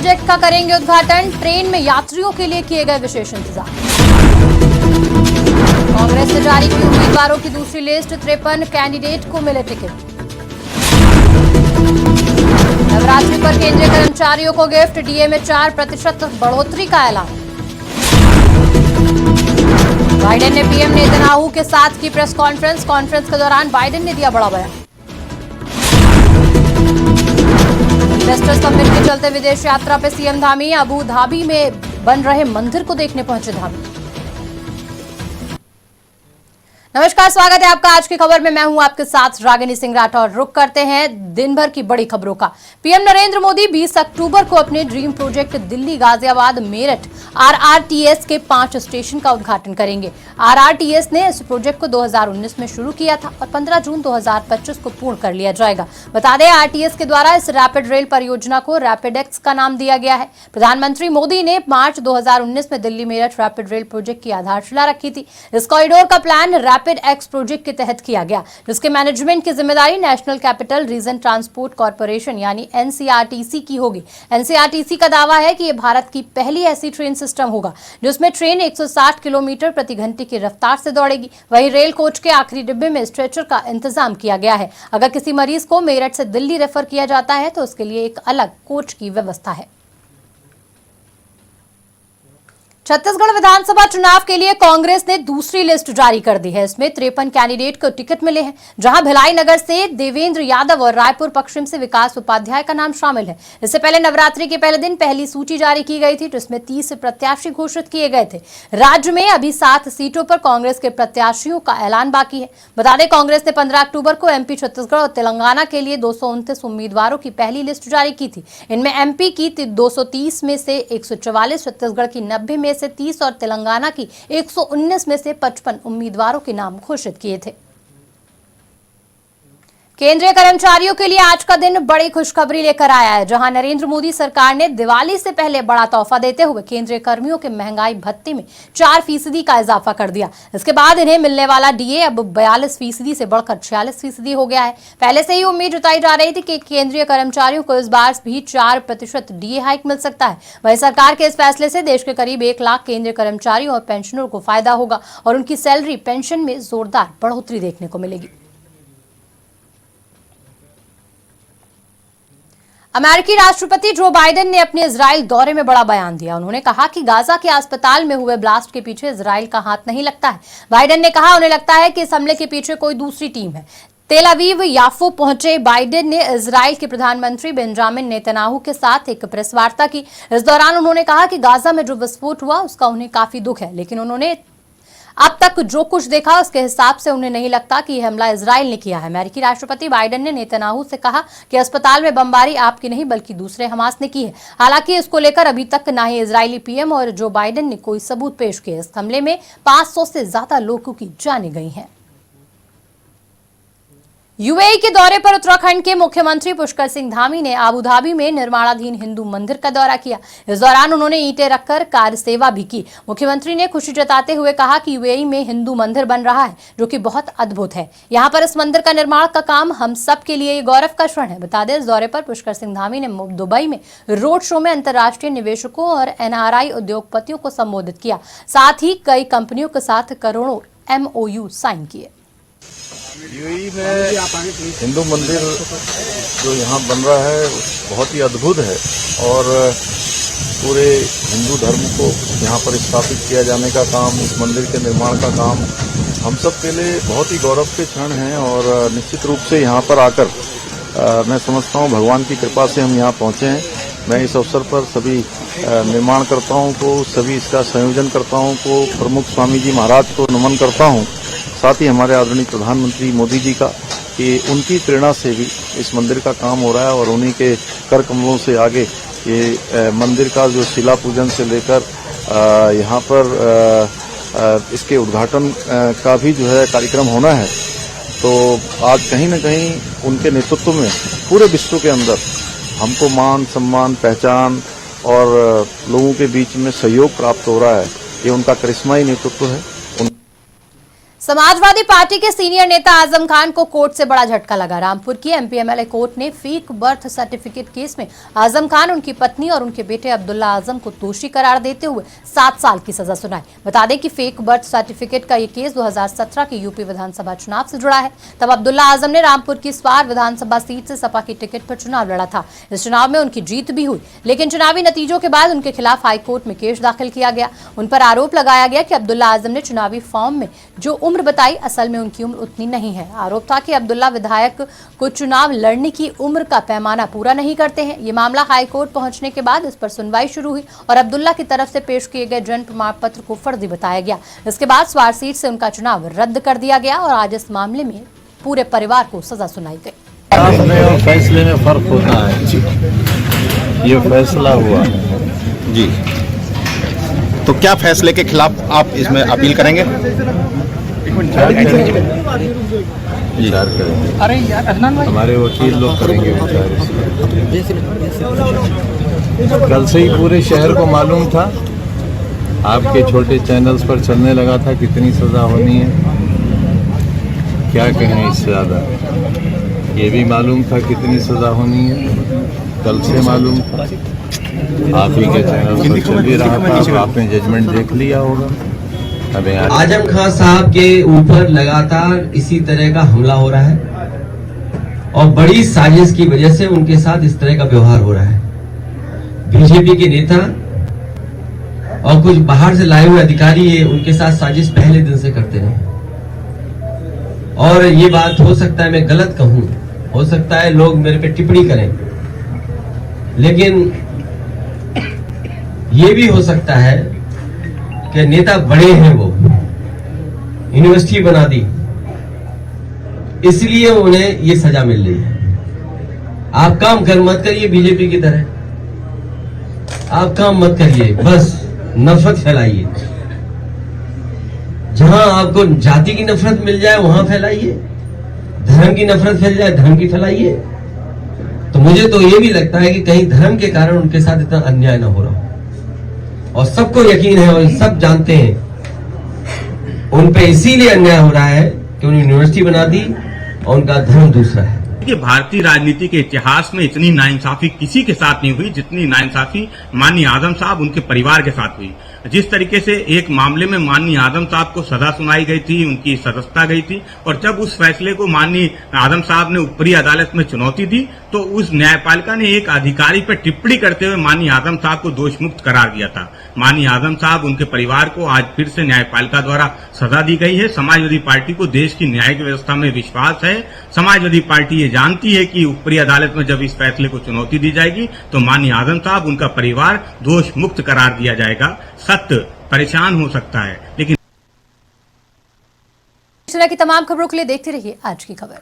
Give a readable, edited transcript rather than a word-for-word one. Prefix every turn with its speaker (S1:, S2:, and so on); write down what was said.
S1: Project का करेंगे उद्घाटन। ट्रेन में यात्रियों के लिए किए गए विशेष इंतजाम। कांग्रेस ने जारी की उम्मीदवारों की दूसरी लिस्ट। 53 कैंडिडेट को मिले टिकट। नवरात्रि पर केंद्रीय कर्मचारियों को गिफ्ट। डीए में 4% बढ़ोतरी का ऐलान। बाइडेन ने पीएम नेतन्याहू के साथ की प्रेस कॉन्फ्रेंस के दौरान बाइडेन ने दिया बड़ा बयान। इन्वेस्टर समिट के चलते विदेश यात्रा पे सीएम धामी। अबू धाबी में बन रहे मंदिर को देखने पहुंचे धामी। नमस्कार, स्वागत है आपका आज की खबर में। मैं हूं आपके साथ रागिनी सिंह राठौर। रुक करते हैं दिन भर की बड़ी खबरों का। पीएम नरेंद्र मोदी 20 अक्टूबर को अपने dream project Delhi, Ghaziabad, Meerut RRTS के 5 स्टेशन का उद्घाटन करेंगे। आरआरटीएस ने इस प्रोजेक्ट को 2019 में शुरू किया था और 15 जून 2025 को पूर्ण कर लिया जाएगा। बता दें, आरटीएस के द्वारा इस रैपिड रेल परियोजना को रैपिड एक्स का नाम दिया गया है। प्रधानमंत्री मोदी ने मार्च 2019 में Delhi Meerut rapid rail project की आधारशिला रखी थी। इस कॉरिडोर का प्लान रैपिड एक्स प्रोजेक्ट के तहत किया गया, जिसके मैनेजमेंट की जिम्मेदारी national capital region transport corporation यानी एनसीआरटीसी की होगी। एनसीआरटीसी का दावा है कि यह भारत की पहली ऐसी ट्रेन सिस्टम होगा जिसमें ट्रेन 160 किलोमीटर प्रति घंटे की रफ्तार से दौड़ेगी। वहीं रेल कोच के आखिरी डिब्बे में स्ट्रेचर का इंतजाम किया गया है। अगर किसी मरीज को मेरठ से दिल्ली रेफर किया जाता है तो उसके लिए एक अलग कोच की व्यवस्था है। छत्तीसगढ़ विधानसभा चुनाव के लिए कांग्रेस ने दूसरी लिस्ट जारी कर दी है। इसमें 53 कैंडिडेट को टिकट मिले हैं, जहां भिलाई नगर से देवेंद्र यादव और रायपुर पश्चिम से विकास उपाध्याय का नाम शामिल है। इससे पहले नवरात्रि के पहले दिन पहली सूची जारी की गई थी, जिसमें 30 प्रत्याशी घोषित किए गए थे। राज्य में अभी 7 सीटों पर कांग्रेस के प्रत्याशियों का ऐलान बाकी है। बता दें, कांग्रेस ने 15 अक्टूबर को एमपी, छत्तीसगढ़ और तेलंगाना के लिए 229 उम्मीदवारों की पहली लिस्ट जारी की थी। इनमें एमपी की 230 में से 144, छत्तीसगढ़ की 90 में से 30 और तेलंगाना की 119 में से 55 उम्मीदवारों के नाम घोषित किए थे। केंद्रीय कर्मचारियों के लिए आज का दिन बड़ी खुशखबरी लेकर आया है, जहां नरेंद्र मोदी सरकार ने दिवाली से पहले बड़ा तोहफा देते हुए केंद्रीय कर्मियों के महंगाई भत्ते में 4% का इजाफा कर दिया। इसके बाद इन्हें मिलने वाला डीए अब 42% से बढ़कर 46% हो गया है। पहले से ही उम्मीद जताई जा रही थी कि केंद्रीय कर्मचारियों को इस बार भी 4% डीए हाइक मिल सकता है। वहीं सरकार के इस फैसले से देश के करीब 1 लाख केंद्रीय कर्मचारियों और पेंशनरों को फायदा होगा और उनकी सैलरी पेंशन में जोरदार बढ़ोतरी देखने को मिलेगी। अमेरिकी राष्ट्रपति जो बाइडेन ने अपने इजराइल दौरे में बड़ा बयान दिया। उन्होंने कहा कि गाजा के अस्पताल में हुए ब्लास्ट के पीछे इजराइल का हाथ नहीं लगता है। बाइडेन ने कहा, उन्हें लगता है कि इस हमले के पीछे कोई दूसरी टीम है। तेल अवीव याफो पहुंचे बाइडेन ने इजराइल के प्रधानमंत्री बेंजामिन नेतन्याहू के साथ एक प्रेस वार्ता की। इस दौरान उन्होंने कहा कि गाजा में जो विस्फोट हुआ उसका उन्हें काफी दुख है, लेकिन उन्होंने अब तक जो कुछ देखा उसके हिसाब से उन्हें नहीं लगता कि यह हमला इजराइल ने किया है। अमेरिकी राष्ट्रपति बाइडेन ने नेतन्याहू से कहा कि अस्पताल में बमबारी आपकी नहीं बल्कि दूसरे हमास ने की है। हालांकि इसको लेकर अभी तक ना ही इजरायली पीएम और जो बाइडेन ने कोई सबूत पेश किए। इस हमले में 500 से ज्यादा लोगों की जानें गई हैं। यूएई के दौरे पर उत्तराखंड के मुख्यमंत्री पुष्कर सिंह धामी ने अबू धाबी में निर्माणाधीन हिंदू मंदिर का दौरा किया। इस दौरान उन्होंने ईंटें रखकर कार्य सेवा भी की। मुख्यमंत्री ने खुशी जताते हुए कहा कि यूएई में हिंदू मंदिर बन रहा है, जो कि बहुत अद्भुत है। यहाँ पर इस मंदिर का निर्माण का काम हम सब के लिए गौरव का क्षण है। बता दें, इस दौरे पर पुष्कर सिंह धामी ने दुबई में रोड शो में अंतर्राष्ट्रीय निवेशकों और एनआरआई उद्योगपतियों को संबोधित किया। साथ ही कई कंपनियों के साथ करोड़ों एमओयू साइन किए।
S2: यूएई में हिंदू मंदिर जो यहाँ बन रहा है बहुत ही अद्भुत है और पूरे हिंदू धर्म को यहाँ पर स्थापित किया जाने का काम, इस मंदिर के निर्माण का काम हम सब के लिए बहुत ही गौरव के क्षण हैं। और निश्चित रूप से यहाँ पर आकर मैं समझता हूँ भगवान की कृपा से हम यहाँ पहुँचे हैं। मैं इस अवसर पर सभी निर्माणकर्ताओं को, सभी इसका संयोजन कर्ताओं को, प्रमुख स्वामी जी महाराज को नमन करता हूँ। साथ ही हमारे आदरणीय प्रधानमंत्री मोदी जी का, कि उनकी प्रेरणा से भी इस मंदिर का काम हो रहा है और उन्हीं के कर कमलों से आगे ये मंदिर का जो शिला पूजन से लेकर यहाँ पर इसके उद्घाटन का भी जो है कार्यक्रम होना है। तो आज कहीं न कहीं उनके नेतृत्व में पूरे विश्व के अंदर हमको मान सम्मान, पहचान और लोगों के बीच में सहयोग प्राप्त हो रहा है। ये उनका करिश्माई नेतृत्व है।
S1: समाजवादी पार्टी के सीनियर नेता आजम खान को कोर्ट से बड़ा झटका लगा। रामपुर की एमपीएमएलए कोर्ट ने फेक बर्थ सर्टिफिकेट केस में आजम खान, उनकी पत्नी और उनके बेटे अब्दुल्ला आजम को दोषी करार देते हुए 7 साल की सजा सुनाई। बता दें कि फेक बर्थ सर्टिफिकेट का ये केस 2017 के यूपी विधानसभा चुनाव से जुड़ा है। तब अब्दुल्ला आजम ने रामपुर की स्वार विधानसभा सीट से सपा की टिकट पर चुनाव लड़ा था। इस चुनाव में उनकी जीत भी हुई, लेकिन चुनावी नतीजों के बाद उनके खिलाफ हाईकोर्ट में केस दाखिल किया गया। उन पर आरोप लगाया गया कि अब्दुल्ला आजम ने चुनावी फॉर्म में जो उम्र बताई, असल में उनकी उम्र उतनी नहीं है। आरोप था कि अब्दुल्ला विधायक को चुनाव लड़ने की उम्र का पैमाना पूरा नहीं करते हैं। ये मामला हाईकोर्ट पहुंचने के बाद इस पर सुनवाई शुरू हुई और अब्दुल्ला की तरफ से पेश किए गए जन्म प्रमाण पत्र को फर्जी बताया गया। इसके बाद स्वार सीट से उनका चुनाव रद्द कर दिया गया और आज इस मामले में पूरे परिवार को सजा सुनाई गई।
S2: और फैसले में फर्क होता है। ये फैसला हुआ
S3: जी, तो क्या फैसले के खिलाफ आप इसमें अपील करेंगे?
S2: विचार करेंगे।
S4: अरे यार
S2: हमारे वकील लोग करेंगे विचार। कल से ही पूरे शहर को मालूम था, आपके छोटे चैनल्स पर चलने लगा था कितनी सजा होनी है। क्या कहें इससे ज़्यादा, ये भी मालूम था कितनी सजा होनी है, कल से मालूम था। आप ही के चैनल पर चल भी रहा था, अब आपने जजमेंट देख लिया होगा।
S5: आजम खान साहब के ऊपर लगातार इसी तरह का हमला हो रहा है और बड़ी साजिश की वजह से उनके साथ इस तरह का व्यवहार हो रहा है। बीजेपी के नेता और कुछ बाहर से लाए हुए अधिकारी ये उनके साथ साजिश पहले दिन से करते रहे। और ये बात हो सकता है मैं गलत कहूं, हो सकता है लोग मेरे पे टिप्पणी करें, लेकिन ये भी हो सकता है कि नेता बड़े हैं, वो यूनिवर्सिटी बना दी, इसलिए उन्हें ये सजा मिल रही है। आप काम कर मत करिए बीजेपी की तरह, आप काम मत करिए, बस नफरत फैलाइए। जहां आपको जाति की नफरत मिल जाए वहां फैलाइए, धर्म की नफरत फैल जाए धर्म की फैलाइए। तो मुझे तो ये भी लगता है कि कहीं धर्म के कारण उनके साथ इतना अन्याय ना हो रहा हो, और सबको यकीन है और सब जानते हैं उन पे इसीलिए अन्याय हो रहा है कि उन्होंने यूनिवर्सिटी बना दी और उनका धर्म दूसरा है।
S6: कि भारतीय राजनीति के इतिहास में इतनी नाइंसाफी किसी के साथ नहीं हुई जितनी नाइंसाफी माननीय आजम साहब उनके परिवार के साथ हुई। जिस तरीके से एक मामले में माननीय आजम साहब को सजा सुनाई गई थी, उनकी सदस्यता गई थी, और जब उस फैसले को माननीय आजम साहब ने ऊपरी अदालत में चुनौती दी तो उस न्यायपालिका ने एक अधिकारी पर टिप्पणी करते हुए माननीय आजम साहब को दोष मुक्त करार दिया था। माननीय आजम साहब, उनके परिवार को आज फिर से न्यायपालिका द्वारा सजा दी गई है। समाजवादी पार्टी को देश की न्यायिक व्यवस्था में विश्वास है। समाजवादी पार्टी ये जानती है कि ऊपरी अदालत में जब इस फैसले को चुनौती दी जाएगी तो माननीय आजम साहब, उनका परिवार दोष मुक्त करार दिया जाएगा। सत्य परेशान हो सकता है, लेकिन
S1: इस तरह की तमाम खबरों के लिए देखते रहिए आज की खबर।